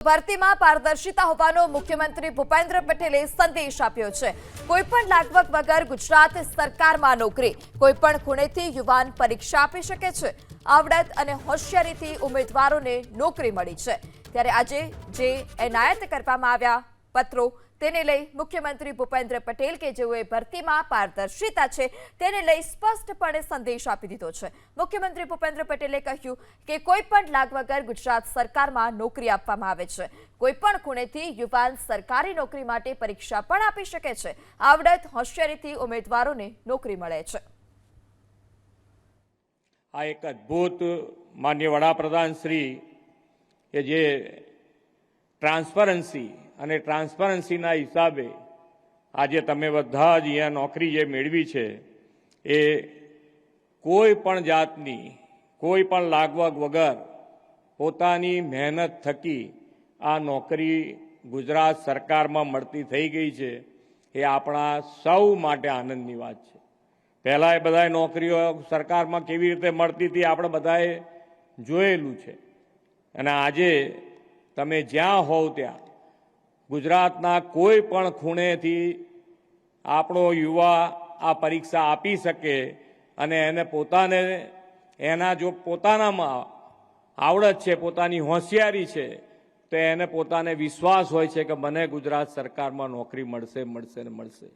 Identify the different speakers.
Speaker 1: ભરતીમાં પારદર્શિતા હોવાનો મુખ્યમંત્રી ભૂપેન્દ્ર પટેલે સંદેશ આપ્યો છે। કોઈપણ લાગવગ વગર ગુજરાત સરકારમાં નોકરી, કોઈપણ ખૂણેથી યુવાન પરીક્ષા આપી શકે છે। આવડત અને હોશિયારીથી ઉમેદવારોને નોકરી મળી છે। ત્યારે આજે જે એનાયત કરવામાં આવ્યા પત્રો તેને લઈ મુખ્યમંત્રી ભૂપેન્દ્ર પટેલ કે જેઓએ ભરતીમાં પારદર્શિતા છે તેને લઈ સ્પષ્ટપણે સંદેશ આપી દીધો છે। મુખ્યમંત્રી ભૂપેન્દ્ર પટેલે કહ્યું કે કોઈપણ લાગ વગર ગુજરાત સરકારમાં નોકરી આપવામાં આવે છે। કોઈપણ ખૂણેથી યુવાન સરકારી નોકરી માટે પરીક્ષા પણ આપી શકે છે। આવડત હોશિયારીથી ઉમેદવારોને નોકરી મળે છે।
Speaker 2: આ એક અદ્ભુત માનનીય વડાપ્રધાન શ્રી કે જે ટ્રાન્સપરન્સી અને ટ્રાન્સપરન્સીના હિસાબે આજે તમે બધા જ અહીંયા નોકરી જે મેળવી છે એ કોઈ પણ જાતની કોઈ પણ લાગવગ વગર પોતાની મહેનત થકી આ નોકરી ગુજરાત સરકારમાં મળતી થઈ ગઈ છે। એ આપણા સૌ માટે આનંદની વાત છે। પહેલાં એ બધાએ નોકરીઓ સરકારમાં કેવી રીતે મળતી હતી આપણે બધાએ જોયેલું છે અને આજે તમે જ્યાં હોવ ત્યાં ગુજરાતના કોઈ પણ ખૂણેથી આપણો યુવા આ પરીક્ષા આપી શકે અને એને પોતાને એના જો પોતાનામાં આવડત છે, પોતાની હોશિયારી છે, તો એને પોતાને વિશ્વાસ હોય છે કે મને ગુજરાત સરકારમાં નોકરી મળશે મળશે ને મળશે।